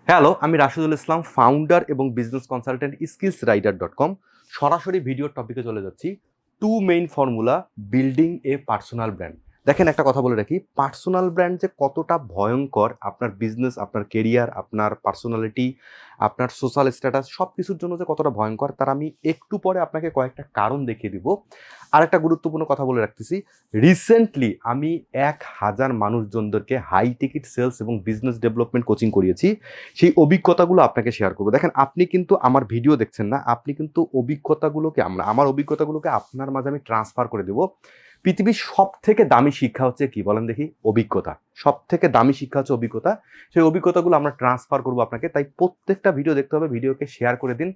Hello, আমি রাশিদুল ইসলাম, founder এবং business consultant skillsrider.com। সরাসরি ভিডিওর টপিকে চলে যাচ্ছি। টু মেইন ফর্মুলা বিল্ডিং এ পার্সোনাল ব্র্যান্ড। দেখেন, একটা কথা বলে রাখি, পার্সোনাল ব্র্যান্ড যে কতটা ভয়ঙ্কর আপনার বিজনেস, আপনার কেরিয়ার, আপনার পার্সোনালিটি, আপনার সোশ্যাল স্ট্যাটাস সব কিছুর জন্য যে কতটা ভয়ঙ্কর, তার আমি একটু পরে আপনাকে কয়েকটা কারণ দেখিয়ে দিব। আরেকটা গুরুত্বপূর্ণ কথা বলে রাখতেছি, রিসেন্টলি আমি 1000 মানুষজনদেরকে হাই টিকিট সেলস এবং বিজনেস ডেভেলপমেন্ট কোচিং করিয়েছি। সেই অভিজ্ঞতাগুলো আপনাকে শেয়ার করবো। দেখেন, আপনি কিন্তু আমার ভিডিও দেখছেন না, আপনি কিন্তু অভিজ্ঞতাগুলোকে আমার অভিজ্ঞতাগুলোকে আপনার মাঝে আমি ট্রান্সফার করে দেবো। পৃথিবীর সব থেকে দামি শিক্ষা হচ্ছে কি বলেন দেখি? অভিজ্ঞতা। সব থেকে দামি শিক্ষা হচ্ছে অভিজ্ঞতা। সেই অভিজ্ঞতাগুলো আমরা ট্রান্সফার করবো আপনাকে। তাই প্রত্যেকটা ভিডিও দেখতে হবে, ভিডিওকে শেয়ার করে দিন।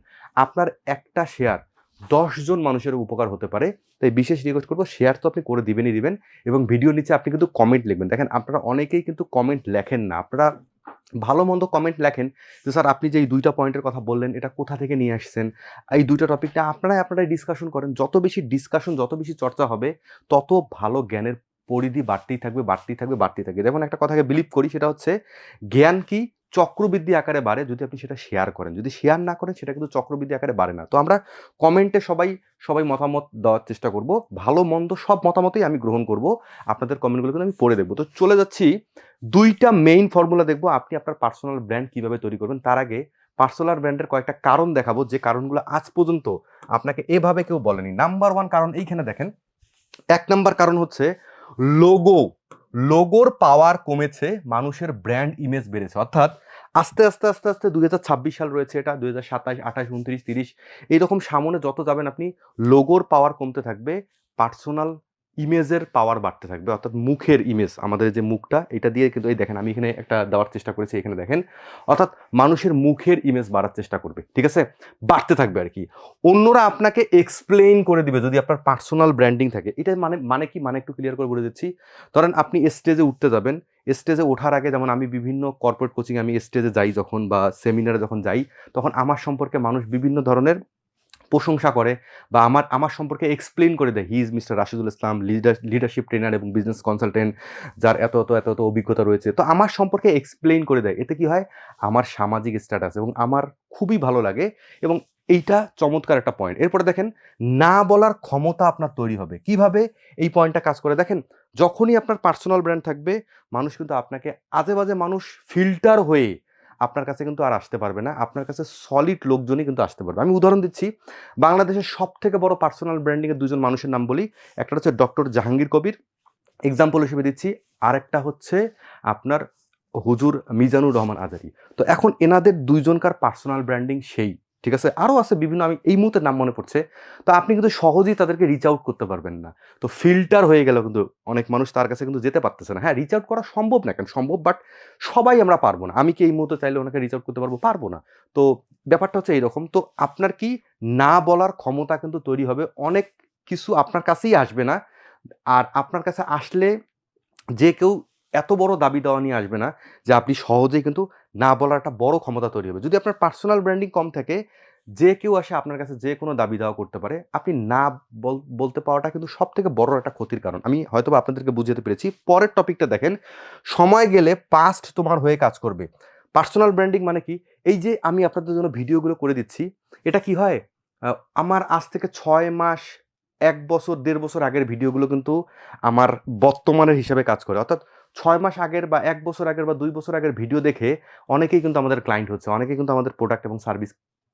আপনার একটা শেয়ার 10 জন মানুষের উপকার হতে পারে। তাই বিশেষ রিকোয়েস্ট করবো, শেয়ার তো আপনি করে দিবেনই দিবেন, এবং ভিডিওর নিচে আপনি কিন্তু কমেন্ট লিখবেন। দেখেন, আপনারা অনেকেই কিন্তু কমেন্ট লেখেন না। আপনারা ভালো মন্দ কমেন্ট লেখেন যে স্যার আপনি যে এই 2টা পয়েন্টের কথা বললেন এটা কোথা থেকে নিয়ে আসছেন, এই 2টা টপিকটা আপনারাই ডিসকাশন করেন। যত বেশি ডিসকাশন, যত বেশি চর্চা হবে, তত ভালো জ্ঞানের পরিধি বাড়তেই থাকবে, বাড়তেই থাকবে, বাড়তেই থাকবে। যেমন একটা কথাকে বিলিভ করি, সেটা হচ্ছে জ্ঞান কি চক্রবৃদ্ধি আকারে বাড়ে যদি আপনি সেটা শেয়ার করেন। যদি শেয়ার না করেন, সেটা কিন্তু চক্রবৃদ্ধি আকারে বাড়ে না। তো আমরা কমেন্টে সবাই মতামত দেওয়ার চেষ্টা করব। ভালো মন্দ সব মতামতই আমি গ্রহণ করব। আপনাদের কমেন্টগুলো কিন্তু আমি পড়ে দেখব। তো চলে যাচ্ছি, 2টা মেইন ফর্মুলা দেখবো আপনি আপনার পার্সোনাল ব্র্যান্ড কিভাবে তৈরি করবেন। তার আগে পার্সোনাল ব্র্যান্ডের কয়েকটা কারণ দেখাবো, যে কারণগুলো আজ পর্যন্ত আপনাকে এভাবে কেউ বলেনি। নাম্বার 1 কারণ এইখানে দেখেন। 1 নাম্বার কারণ হচ্ছে লোগো। লোগোর পাওয়ার কমেছে, মানুষের ব্র্যান্ড ইমেজ বেড়েছে। অর্থাৎ আস্তে আস্তে আস্তে আস্তে 2026 সাল রয়েছে, এটা 2027, 28, 29, 30 এইরকম সামনে যত যাবেন আপনি, লোগোর পাওয়ার কমতে থাকবে, পার্সোনাল ইমেজের পাওয়ার বাড়তে থাকবে। অর্থাৎ মুখের ইমেজ, আমাদের যে মুখটা, এটা দিয়ে কিন্তু এই দেখেন আমি এখানে একটা দেওয়ার চেষ্টা করেছি, এখানে দেখেন। অর্থাৎ মানুষের মুখের ইমেজ বাড়ার চেষ্টা করবে, ঠিক আছে, বাড়তে থাকবে আর কি। অন্যরা আপনাকে এক্সপ্লেইন করে দিবে যদি আপনার পার্সোনাল ব্র্যান্ডিং থাকে। এটা মানে কি, মানে একটু ক্লিয়ার করে বলে দিচ্ছি। ধরেন আপনি স্টেজে উঠতে যাবেন, স্টেজে ওঠার আগে, যেমন আমি বিভিন্ন কর্পোরেট কোচিং আমি স্টেজে যাই যখন, বা সেমিনারে যখন যাই, তখন আমার সম্পর্কে মানুষ বিভিন্ন ধরনের প্রশংসা করে, বা আমার সম্পর্কে এক্সপ্লেইন করে দেয়। He is mister Rashidul Islam, leadership trainer এবং বিজনেস কনসালটেন্ট, যার এত অভিজ্ঞতা রয়েছে। তো আমার সম্পর্কে এক্সপ্লেইন করে দেয়। এতে কি হয়, আমার সামাজিক স্ট্যাটাস এবং আমার খুবই ভালো লাগে, এবং এইটা চমৎকার একটা পয়েন্ট। এরপরে দেখেন, না বলার ক্ষমতা আপনার তৈরি হবে। কিভাবে এই পয়েন্টটা কাজ করে দেখেন, যখনই আপনার পার্সোনাল ব্র্যান্ড থাকবে, মানুষ কিন্তু আপনাকে, আজে বাজে মানুষ ফিল্টার হয়ে আপনার কাছে কিন্তু আর আসতে পারবে না। আপনার কাছে সলিড লোকজনই কিন্তু আসতে পারবে। আমি উদাহরণ দিচ্ছি, বাংলাদেশের সব থেকে বড় পার্সোনাল ব্র্যান্ডিং এর 2জন মানুষের নাম বলি। একটা হচ্ছে ডক্টর জাহাঙ্গীর কবির, এক্সাম্পল হিসেবে দিচ্ছি। আরেকটা হচ্ছে আপনার হুজুর মিজানুর রহমান আজারি। তো এখন এনাদের 2জনকার পার্সোনাল ব্র্যান্ডিং সেই, ঠিক আছে। আরও আছে বিভিন্ন, আমি এই মুহূর্তে নাম মনে পড়ছে। তো আপনি কিন্তু সহজেই তাদেরকে রিচ আউট করতে পারবেন না। তো ফিল্টার হয়ে গেল, কিন্তু অনেক মানুষ তার কাছে কিন্তু যেতে পারতেছে না। হ্যাঁ, রিচ আউট করা সম্ভব না, কেন সম্ভব, বাট সবাই আমরা পারবো না। আমি কি এই মুহূর্তে চাইলে ওনাকে রিচ আউট করতে পারবো? পারবো না। তো ব্যাপারটা হচ্ছে এইরকম। তো আপনার কি, না বলার ক্ষমতা কিন্তু তৈরি হবে। অনেক কিছু আপনার কাছেই আসবে না। আর আপনার কাছে আসলে যে কেউ এত বড় দাবি দেওয়া নিয়ে আসবে না, যে আপনি সহজেই কিন্তু না বলার একটা বড় ক্ষমতা তৈরি হবে। যদি আপনার পার্সোনাল ব্র্যান্ডিং কম থাকে, যে কেউ আসে আপনার কাছে যে কোনো দাবি দেওয়া করতে পারে। আপনি না বলতে পাওয়াটা কিন্তু সবথেকে বড় একটা ক্ষতির কারণ। আমি হয়তোবা আপনাদেরকে বুঝাতে পেরেছি। পরের টপিকটা দেখেন, সময় গেলে পাস্ট তোমার হয়ে কাজ করবে। পার্সোনাল ব্র্যান্ডিং মানে কি? এই যে আমি আপনাদের জন্য ভিডিওগুলো করে দিচ্ছি, এটা কি হয়, আ আমার আজ থেকে 6 মাস, 1 বছর, 1.5 বছর আগের ভিডিওগুলো কিন্তু আমার বর্তমানের হিসাবে কাজ করে। অর্থাৎ 6 মাস আগের বা 1 বছর আগের বা 2 বছর আগের ভিডিও দেখে অনেকেই কিন্তু আমাদের ক্লায়েন্ট হচ্ছে। অনেকেই কিন্তু আমাদের প্রোডাক্ট এবং সার্ভিস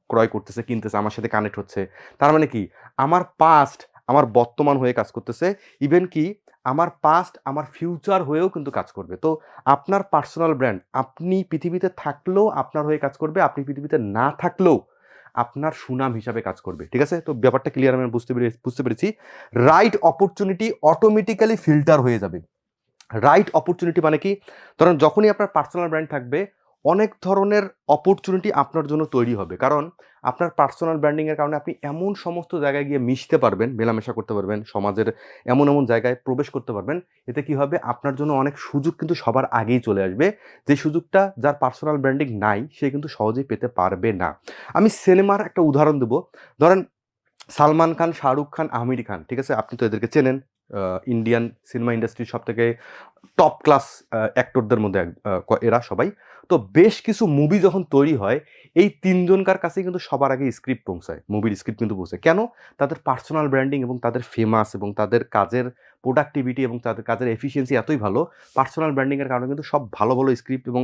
ক্রয় করতেছে, কিনতেছে, আমার সাথে কানেক্ট হচ্ছে। তার মানে কি? আমার পাস্ট আমার বর্তমান হয়ে কাজ করতেছে। ইভেন কি আমার পাস্ট আমার ফিউচার হয়েও কিন্তু কাজ করবে। তো আপনার পার্সোনাল ব্র্যান্ড, আপনি পৃথিবীতে থাকলেও আপনার হয়ে কাজ করবে, আপনি পৃথিবীতে না থাকলেও আপনার সুনাম হিসাবে কাজ করবে। ঠিক আছে? তো ব্যাপারটা ক্লিয়ার আমি বুঝতে পেরেছি। রাইট অপরচুনিটি অটোমেটিক্যালি ফিল্টার হয়ে যাবে। রাইট অপরচুনিটি মানে কি? ধরেন যখনই আপনার পার্সোনাল ব্র্যান্ড থাকবে, অনেক ধরনের অপরচুনিটি আপনার জন্য তৈরি হবে। কারণ আপনার পার্সোনাল ব্র্যান্ডিং এর কারণে আপনি এমন সমস্ত জায়গায় গিয়ে মিশতে পারবেন, মেলামেশা করতে পারবেন, সমাজের এমন জায়গায় প্রবেশ করতে পারবেন। এতে কি হবে? আপনার জন্য অনেক সুযোগ কিন্তু সবার আগেই চলে আসবে। যে সুযোগটা যার পার্সোনাল ব্র্যান্ডিং নাই, সে কিন্তু সহজেই পেতে পারবে না। আমি সিনেমার একটা উদাহরণ দেব। ধরেন সালমান খান, শাহরুখ খান, আমির খান, ঠিক আছে? আপনি তো এদেরকে চেনেন। ইন্ডিয়ান সিনেমা ইন্ডাস্ট্রির সবথেকে টপ ক্লাস অ্যাক্টরদের মধ্যে এরা সবাই। তো বেশ কিছু মুভি যখন তৈরি হয় এই তিনজনকার কাছেই কিন্তু সবার আগে স্ক্রিপ্ট পৌঁছায়, মুভির স্ক্রিপ্ট কিন্তু পৌঁছায়। কেন? তাদের পার্সোনাল ব্র্যান্ডিং এবং তাদের ফেমাস এবং তাদের কাজের প্রোডাক্টিভিটি এবং তাদের কাজের এফিসিয়েন্সি এতই ভালো, পার্সোনাল ব্র্যান্ডিংয়ের কারণে কিন্তু সব ভালো ভালো স্ক্রিপ্ট এবং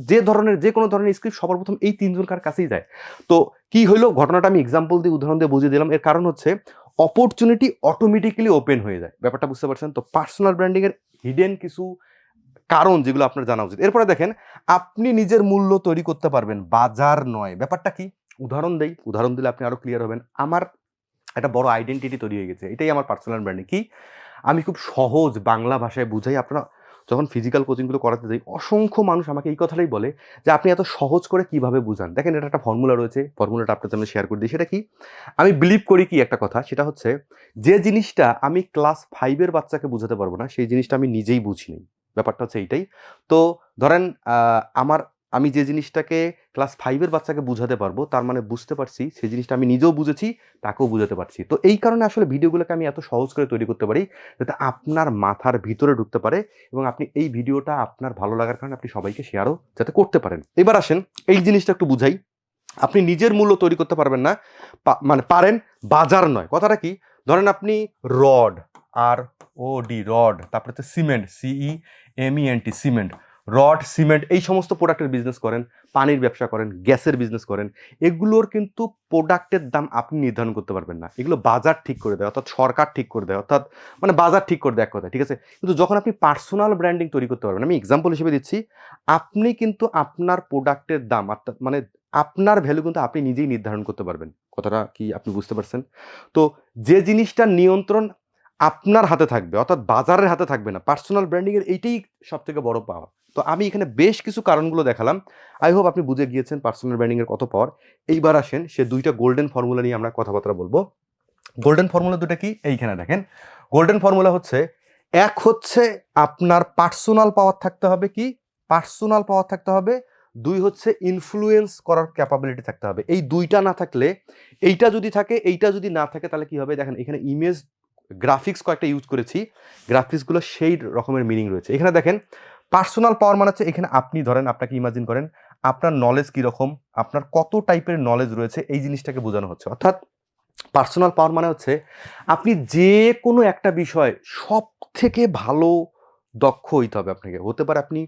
যে কোনো ধরনের স্ক্রিপ্ট সবার প্রথম এই তিনজনকার কাছেই যায়। তো কি হইলো, ঘটনাটা আমি এক্সাম্পল দিয়ে উদাহরণ দিয়ে বুঝিয়ে দিলাম। এর কারণ হচ্ছে অপরচুনিটি অটোমেটিক্যালি ওপেন হয়ে যায়। ব্যাপারটা বুঝতে পারছেন? তো পার্সোনাল ব্র্যান্ডিংয়ের হিডেন কিছু কারণ যেগুলো আপনার জানা উচিত। এরপরে দেখেন, আপনি নিজের মূল্য তৈরি করতে পারবেন, বাজার নয়। ব্যাপারটা কি? উদাহরণ দেই, উদাহরণ দিলে আপনি আরো ক্লিয়ার হবেন। আমার একটা বড় আইডেন্টিটি তৈরি হয়ে গেছে, এটাই আমার পার্সোনাল ব্র্যান্ডিং। কি? আমি খুব সহজ বাংলা ভাষায় বুঝাই। আপনারা যখন ফিজিক্যাল কোচিংগুলো করাতে যাই, অসংখ্য মানুষ আমাকে এই কথাটাই বলে যে আপনি এত সহজ করে কিভাবে বুঝান। দেখেন, এটা একটা ফর্মুলা রয়েছে, ফর্মুলাটা আপনার সামনে শেয়ার করে দিই। সেটা কি? আমি বিলিভ করি কি একটা কথা, সেটা হচ্ছে যে জিনিসটা আমি ক্লাস 5 এর বাচ্চাকে বুঝাতে পারবো না, সেই জিনিসটা আমি নিজেই বুঝি নাই। ব্যাপারটা হচ্ছে এইটাই। তো ধরেন আমি যে জিনিসটাকে ক্লাস 5 এর বাচ্চাকে বুঝাতে পারবো, তার মানে বুঝতে পারছি সেই জিনিসটা আমি নিজেও বুঝেছি, তাকেও বুঝাতে পারছি। তো এই কারণে আসলে ভিডিওগুলোকে আমি এত সহজ করে তৈরি করতে পারি যাতে আপনার মাথার ভিতরে ঢুকতে পারে এবং আপনি এই ভিডিওটা আপনার ভালো লাগার কারণে আপনি সবাইকে শেয়ারও যাতে করতে পারেন। এবার আসেন, এই জিনিসটা একটু বুঝাই। আপনি নিজের মূল্য তৈরি করতে পারবেন না, মানে পারেন, বাজার নয়। কথাটা কি? ধরেন আপনি রড, রড, তারপরে হচ্ছে cement, CEMENT, cement, rod, cement, এই সমস্ত প্রোডাক্টের বিজনেস করেন, পানির ব্যবসা করেন, গ্যাসের বিজনেস করেন, এগুলোর কিন্তু প্রোডাক্টের দাম আপনি নির্ধারণ করতে পারবেন না। এগুলো বাজার ঠিক করে দেয়, অর্থাৎ সরকার ঠিক করে দেয়, অর্থাৎ মানে বাজার ঠিক করে দেয় এক কথা, ঠিক আছে? কিন্তু যখন আপনি পার্সোনাল ব্র্যান্ডিং তৈরি করতে পারবেন, আমি এক্সাম্পল হিসেবে দিচ্ছি, আপনি কিন্তু আপনার প্রোডাক্টের দাম, অর্থাৎ মানে আপনার ভ্যালু কিন্তু আপনি নিজেই নির্ধারণ করতে পারবেন। কথাটা কি আপনি বুঝতে পারছেন? তো যে জিনিসটার নিয়ন্ত্রণ আপনার হাতে থাকবে, অর্থাৎ বাজারের হাতে থাকবে না, পার্সোনাল ব্র্যান্ডিং এর এইটাই সবথেকে বড় পাওয়ার। তো আমি এখানে বেশ কিছু কারণগুলো দেখালাম। আই হোপ আপনি বুঝে গিয়েছেন পার্সোনাল ব্র্যান্ডিং এর কত পাওয়ার। এইবার আসেন, সে দুইটা গোল্ডেন ফর্মুলা নিয়ে আমরা কথাবার্তা বলবো। গোল্ডেন ফর্মুলা দুটা কি? এইখানে দেখেন। গোল্ডেন ফর্মুলা হচ্ছে, এক হচ্ছে আপনার পার্সোনাল পাওয়ার থাকতে হবে। কি? পার্সোনাল পাওয়ার থাকতে হবে। দুই হচ্ছে ইনফ্লুয়েন্স করার ক্যাপাবিলিটি থাকতে হবে। এই দুইটা না থাকলে, এইটা যদি থাকে, এইটা যদি না থাকে, তাহলে কি হবে? দেখেন, এখানে ইমেজ গ্রাফিক্স কয়েকটা ইউজ করেছি, গ্রাফিক্সগুলো সেই রকমের মিনিং রয়েছে। এখানে দেখেন, পার্সোনাল পাওয়ার মানে হচ্ছে, এখানে আপনি ধরেন, আপনাকে ইমাজিন করেন আপনার নলেজ কীরকম, আপনার কত টাইপের নলেজ রয়েছে, এই জিনিসটাকে বোঝানো হচ্ছে। অর্থাৎ পার্সোনাল পাওয়ার মানে হচ্ছে আপনি যে কোনো একটা বিষয় সব থেকে ভালো দক্ষ হইতে হবে আপনাকে। হতে পারে আপনি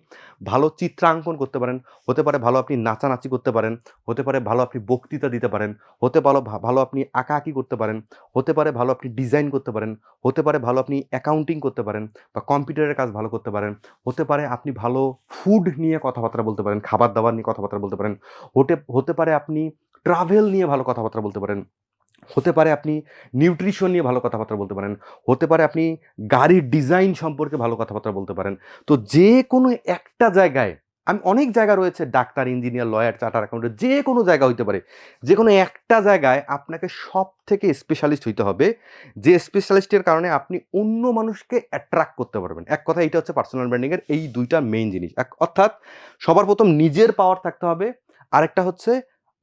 ভালো চিত্রাঙ্কন করতে পারেন, হতে পারে ভালো আপনি নাচানাচি করতে পারেন, হতে পারে ভালো আপনি বক্তৃতা দিতে পারেন, হতে ভালো আপনি আঁকাআঁকি করতে পারেন, হতে পারে ভালো আপনি ডিজাইন করতে পারেন, হতে পারে ভালো আপনি অ্যাকাউন্টিং করতে পারেন বা কম্পিউটারের কাজ ভালো করতে পারেন, হতে পারে আপনি ভালো ফুড নিয়ে কথাবার্তা বলতে পারেন, খাবার দাবার নিয়ে কথাবার্তা বলতে পারেন, হতে পারে আপনি ট্রাভেল নিয়ে ভালো কথাবার্তা বলতে পারেন, হতে পারে আপনি নিউট্রিশন নিয়ে ভালো কথাবার্তা বলতে পারেন, হতে পারে আপনি গাড়ির ডিজাইন সম্পর্কে ভালো কথাবার্তা বলতে পারেন। তো যে কোনো একটা জায়গায়, আমি অনেক জায়গা রয়েছে, doctor, engineer, lawyer, charter accountant, যে কোনো জায়গা হইতে পারে। যে কোনো একটা জায়গায় আপনাকে সব থেকে স্পেশালিস্ট হইতে হবে, যে স্পেশালিস্টের কারণে আপনি অন্য মানুষকে অ্যাট্রাক্ট করতে পারবেন। এক কথা, এইটা হচ্ছে পার্সোনাল ব্র্যান্ডিংয়ের এই দুইটা মেইন জিনিস। অর্থাৎ সবার প্রথম নিজের পাওয়ার থাকতে হবে, আরেকটা হচ্ছে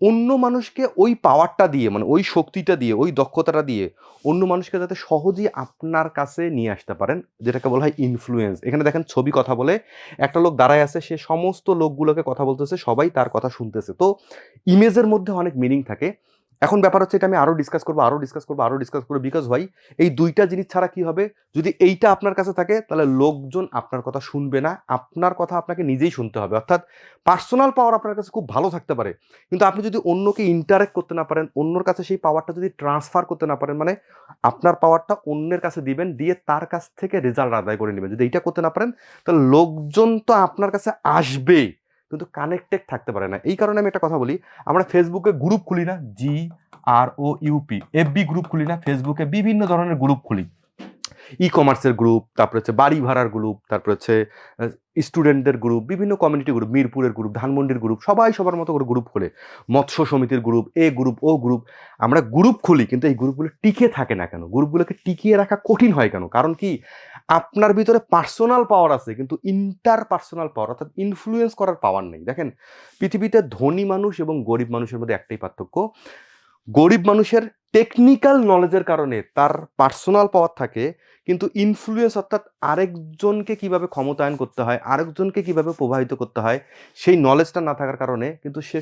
অন্য মানুষকে ওই পাওয়ারটা দিয়ে, মানে ওই শক্তিটা দিয়ে, ওই দক্ষতাটা দিয়ে অন্য মানুষকে যাতে সহজেই আপনার কাছে নিয়ে আসতে পারেন, যেটাকে বলা হয় ইনফ্লুয়েন্স। এখানে দেখেন, ছবি কথা বলে, একটা লোক দাঁড়ায় আছে, সে সমস্ত লোকগুলোকে কথা বলতেছে, সবাই তার কথা শুনতেছে। তো ইমেজের মধ্যে অনেক মিনিং থাকে। এখন ব্যাপার হচ্ছে, এটা আমি আরো ডিসকাস করবো, বিকজ ভাই, এই দুইটা জিনিস ছাড়া কি হবে? যদি এইটা আপনার কাছে থাকে, তাহলে লোকজন আপনার কথা শুনবে না, আপনার কথা আপনাকে নিজেই শুনতে হবে। অর্থাৎ পার্সোনাল পাওয়ার আপনার কাছে খুব ভালো থাকতে পারে, কিন্তু আপনি যদি অন্যকে ইন্টারেক্ট করতে না পারেন, অন্যর কাছে সেই পাওয়ারটা যদি ট্রান্সফার করতে না পারেন, মানে আপনার পাওয়ারটা অন্যের কাছে দিবেন, দিয়ে তার কাছ থেকে রেজাল্ট আদায় করে নেবেন, যদি এইটা করতে না পারেন, তাহলে লোকজন তো আপনার কাছে আসবে, কিন্তু কানেক্টেড থাকতে পারে না। এই কারণে আমি একটা কথা বলি, আমরা ফেসবুকে গ্রুপ খুলি না, GROUP, FB গ্রুপ খুলি না, ফেসবুকে বিভিন্ন ধরনের গ্রুপ খুলি, ই কমার্সের গ্রুপ, তারপরে হচ্ছে বাড়ি ভাড়ার গ্রুপ, তারপরে হচ্ছে স্টুডেন্টদের গ্রুপ, বিভিন্ন কমিউনিটি গ্রুপ, মিরপুরের গ্রুপ, ধানমন্ডির গ্রুপ, সবাই সবার মতো করে গ্রুপ খোলে, মৎস্য সমিতির গ্রুপ, এ গ্রুপ, ও গ্রুপ। আমরা গ্রুপ খুলি, কিন্তু এই গ্রুপগুলো টিকে থাকে না কেন? গ্রুপগুলোকে টিকিয়ে রাখা কঠিন হয় কেন? কারণ কি? আপনার ভিতরে পার্সোনাল পাওয়ার আছে, কিন্তু ইন্টার পার্সোনাল পাওয়ার, অর্থাৎ ইনফ্লুয়েন্স করার পাওয়ার নেই। দেখেন, পৃথিবীতে ধনী মানুষ এবং গরিব মানুষের মধ্যে একটাই পার্থক্য, গরিব মানুষের টেকনিক্যাল নলেজের কারণে তার পার্সোনাল পাওয়ার থাকে, কিন্তু ইনফ্লুয়েন্স অর্থাৎ আরেকজনকে কিভাবে ক্ষমতায়ন করতে হয়, আরেকজনকে কিভাবে প্রভাবিত করতে হয়, সেই নলেজটা না থাকার কারণে কিন্তু সে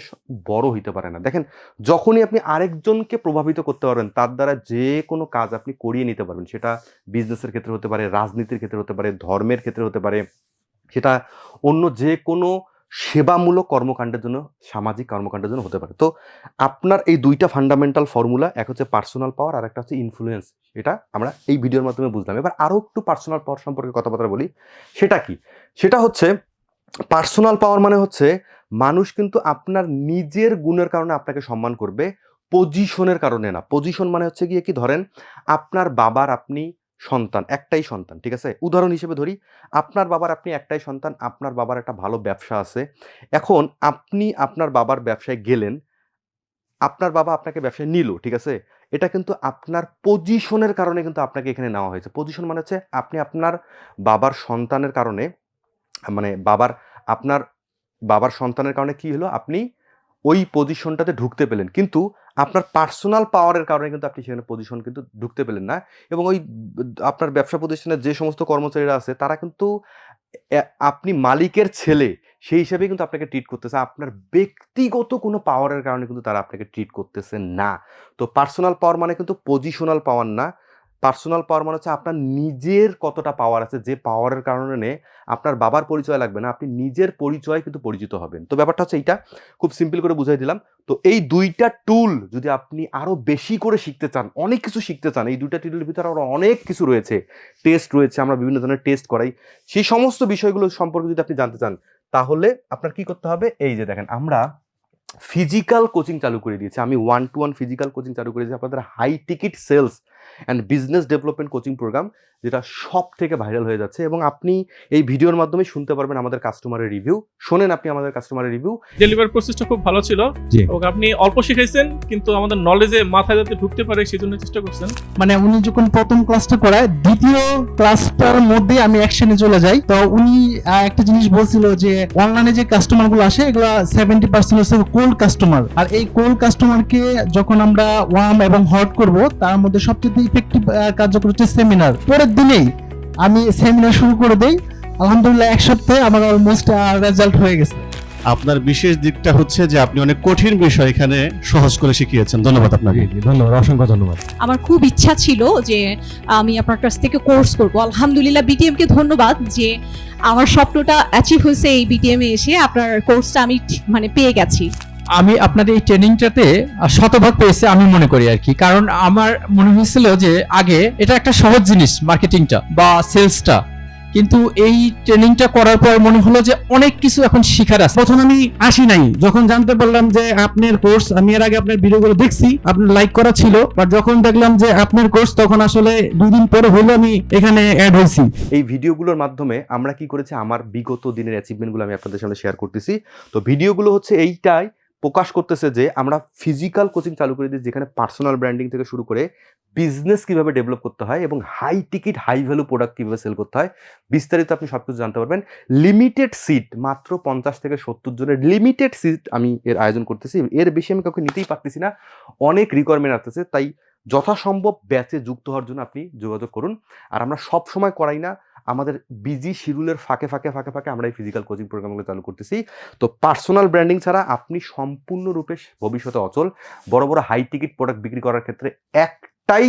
বড় হইতে পারে না। দেখেন, যখনই আপনি আরেকজনকে প্রভাবিত করতে পারবেন, তার দ্বারা যে কোনো কাজ আপনি করিয়ে নিতে পারবেন, সেটা বিজনেসের ক্ষেত্রে হতে পারে, রাজনীতির ক্ষেত্রে হতে পারে, ধর্মের ক্ষেত্রে হতে পারে, সেটা অন্য যে কোনো সেবামূলক কর্মকাণ্ডের জন্য, সামাজিক কর্মকাণ্ডের জন্য হতে পারে। তো আপনার এই দুইটা ফান্ডামেন্টাল ফর্মুলা, এক হচ্ছে পার্সোনাল পাওয়ার আর একটা হচ্ছে ইনফ্লুয়েন্স, এটা আমরা এই ভিডিওর মাধ্যমে বুঝলাম। এবার আরও একটু পার্সোনাল পাওয়ার সম্পর্কে কথাবার্তা বলি। সেটা কি? সেটা হচ্ছে পার্সোনাল পাওয়ার মানে হচ্ছে মানুষ কিন্তু আপনার নিজের গুণের কারণে আপনাকে সম্মান করবে, পজিশনের কারণে না। পজিশন মানে হচ্ছে গিয়ে কি, ধরেন আপনার বাবার আপনি সন্তান, একটাই সন্তান, ঠিক আছে? উদাহরণ হিসেবে ধরি, আপনার বাবার আপনি একটাই সন্তান, আপনার বাবার একটা ভালো ব্যবসা আছে। এখন আপনি আপনার বাবার ব্যবসায় গেলেন, আপনার বাবা আপনাকে ব্যবসায় নিল, ঠিক আছে? এটা কিন্তু আপনার পজিশনের কারণে কিন্তু আপনাকে এখানে নেওয়া হয়েছে। পজিশন মানে হচ্ছে আপনি আপনার বাবার সন্তানের কারণে, মানে আপনার বাবার সন্তানের কারণে কি হলো, আপনি ওই পজিশনটাতে ঢুকতে পেলেন, কিন্তু আপনার পার্সোনাল পাওয়ারের কারণে কিন্তু আপনি সেখানে পজিশন কিন্তু ঢুকতে পেলেন না। এবং ওই আপনার ব্যবসা প্রতিষ্ঠানের যে সমস্ত কর্মচারীরা আছে, তারা কিন্তু আপনি মালিকের ছেলে সেই হিসেবে কিন্তু আপনাকে ট্রিট করতেছে, আপনার ব্যক্তিগত কোনো পাওয়ারের কারণে কিন্তু তারা আপনাকে ট্রিট করতেছে না। তো পার্সোনাল পাওয়ার মানে কিন্তু পজিশনাল পাওয়ার না। পার্সোনাল পাওয়ার মানে হচ্ছে আপনার নিজের কতটা পাওয়ার আছে, যে পাওয়ারের কারণে আপনার বাবার পরিচয় লাগবে না, আপনি নিজের পরিচয় কিন্তু পরিচিত হবেন। তো ব্যাপারটা হচ্ছে এইটা, খুব সিম্পল করে বুঝাই দিলাম। তো এই দুইটা টুল যদি আপনি আরো বেশি করে শিখতে চান, অনেক কিছু শিখতে চান, এই দুইটা টুলের ভিতরে আরো অনেক কিছু রয়েছে, টেস্ট রয়েছে, আমরা বিভিন্ন ধরনের টেস্ট করাই, সেই সমস্ত বিষয়গুলো সম্পর্কে যদি আপনি জানতে চান, তাহলে আপনার কি করতে হবে, এই যে দেখেন, আমরা ফিজিক্যাল কোচিং চালু করে দিয়েছি। আমি 1-to-1 ফিজিক্যাল কোচিং চালু করেছি আপনাদের high ticket sales and business development coaching programme, যেটা সব থেকে ভাইরাল হয়ে যাচ্ছে। এবং আপনি এই ভিডিওর মাধ্যমে শুনতে পারবেন আমাদের কাস্টমারের রিভিউ। শোনেন আপনি আমাদের কাস্টমারের রিভিউ। ডেলিভারি প্রসেসটা খুব ভালো ছিল। ওকে আপনি অল্প শিখাইছেন, কিন্তু আমাদের নলেজে মাথায় যাতে ঢুকতে পারে সেই জন্য চেষ্টা করছেন। মানে উনি যখন প্রথম ক্লাসটা করায়, দ্বিতীয় ক্লাসটার মধ্যে আমি অ্যাকশনে চলে যাই। তো উনি একটা জিনিস বলছিল যে অনলাইনে যে কাস্টমার গুলো আসে, এগুলো 70% হচ্ছে কোল্ড কাস্টমার। আর এই কোল্ড কাস্টমারকে যখন আমরা ওয়ার্ম এবং হট করব, তার মধ্যে সবচেয়ে ইফেক্টিভ কার্যকর হচ্ছে সেমিনার। পরের দিনেই আমি সেমিনার শুরু করে দেই। আলহামদুলিল্লাহ, এক সপ্তাহে আমার অলমোস্ট রেজাল্ট হয়ে গেছে। আপনার বিশেষ দিকটা হচ্ছে যে আপনি অনেক কঠিন বিষয় এখানে সহজ করে শিখিয়েছেন। ধন্যবাদ আপনাকে। ধন্যবাদ, অসংখ্য ধন্যবাদ। আমার খুব ইচ্ছা ছিল যে আমি আপনার কাছ থেকে কোর্স করব। আলহামদুলিল্লাহ, বিটিএম কে ধন্যবাদ যে আমার স্বপ্নটা অ্যাচিভ হয়েছে। এই বিটিএম এ এসে আপনার কোর্সটা আমি মানে পেয়ে গেছি। আমি আপনাদের এই ট্রেনিংটাতে শতভাগ পেয়েছি আমি মনে করি আর কি। কারণ আমার মনে হয়েছিল যে আগে এটা একটা সহজ জিনিস, মার্কেটিংটা বা সেলসটা, কিন্তু এই ট্রেনিংটা করার পর মনে হলো যে অনেক কিছু এখন শেখার আছে। প্রথম আমি আসি নাই, যখন জানতে পারলাম যে আপনার কোর্স, আমি এর আগে আপনার ভিডিওগুলো দেখছি, আপনার লাইক করা ছিল, বাট যখন দেখলাম যে আপনার কোর্স, তখন আসলে 2 দিন পরে হলো আমি এখানে অ্যাড হয়েছি। এই ভিডিওগুলোর মাধ্যমে আমরা কি করেছি, আমার বিগত দিনের অ্যাচিভমেন্টগুলো আমি আপনাদের সামনে শেয়ার করতেছি। তো ভিডিওগুলো হচ্ছে এইটাই প্রকাশ করতেছে যে আমরা ফিজিক্যাল কোচিং চালু করে দিই, যেখানে পার্সোনাল ব্র্যান্ডিং থেকে শুরু করে বিজনেস কিভাবে ডেভেলপ করতে হয় এবং high ticket high value product কিভাবে সেল করতে হয়, বিস্তারিত আপনি সবকিছু জানতে পারবেন। লিমিটেড সিট, মাত্র 50 থেকে 70 জনের লিমিটেড সিট আমি এর আয়োজন করতেছি। এর বেশি আমি কাউকে নিতেই পারতেছি না, অনেক রিকোয়ারমেন্ট আসতেছে। তাই যথাসম্ভব ব্যাচে যুক্ত হওয়ার জন্য আপনি যোগাযোগ করুন। আর আমরা সব সময় করাই না, আমাদের বিজি শিডিউলের ফাঁকে ফাঁকে আমরা এই ফিজিক্যাল কোচিং প্রোগ্রামগুলো চালু করতেছি। তো পার্সোনাল ব্র্যান্ডিং ছাড়া আপনি সম্পূর্ণরূপে ভবিষ্যতে অচল। বড় বড় হাই টিকিট প্রোডাক্ট বিক্রি করার ক্ষেত্রে একটাই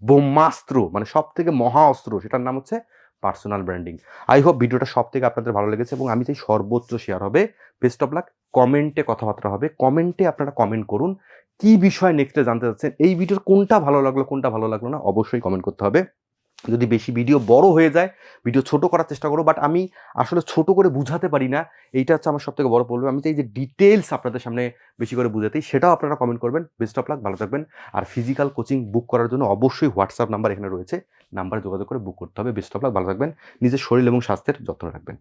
ব্রহ্মাস্ত্র, মানে সব থেকে মহা অস্ত্র, সেটার নাম হচ্ছে পার্সোনাল ব্র্যান্ডিং। আই হোপ ভিডিওটা সব থেকে আপনাদের ভালো লেগেছে এবং আমি চাই সর্বোচ্চ শেয়ার হবে। Best of luck. কমেন্টে কথাবার্তা হবে, কমেন্টে আপনারা কমেন্ট করুন কি বিষয় নেক্সটে জানতে চাচ্ছেন, এই ভিডিওর কোনটা ভালো লাগলো না অবশ্যই কমেন্ট করতে হবে। যদি বেশি ভিডিও বড় হয়ে যায়, ভিডিও ছোট করার চেষ্টা করো, বাট আমি আসলে ছোট করে বুঝাতে পারি না, এইটা হচ্ছে আমার সব থেকে বড় প্রবলেম। আমি চাই যে ডিটেলস আপনাদের সামনে বেশি করে বুঝাতেই, সেটাও আপনারা কমেন্ট করবেন। বেস্ট অফ লাক, ভালো থাকবেন। আর ফিজিক্যাল কোচিং বুক করার জন্য অবশ্যই হোয়াটসঅ্যাপ নাম্বার এখানে রয়েছে, নাম্বারে যোগাযোগ করে বুক করতে হবে। বেস্ট অফ লাক, ভালো থাকবেন, নিজের শরীর এবং স্বাস্থ্যের যত্ন রাখবেন।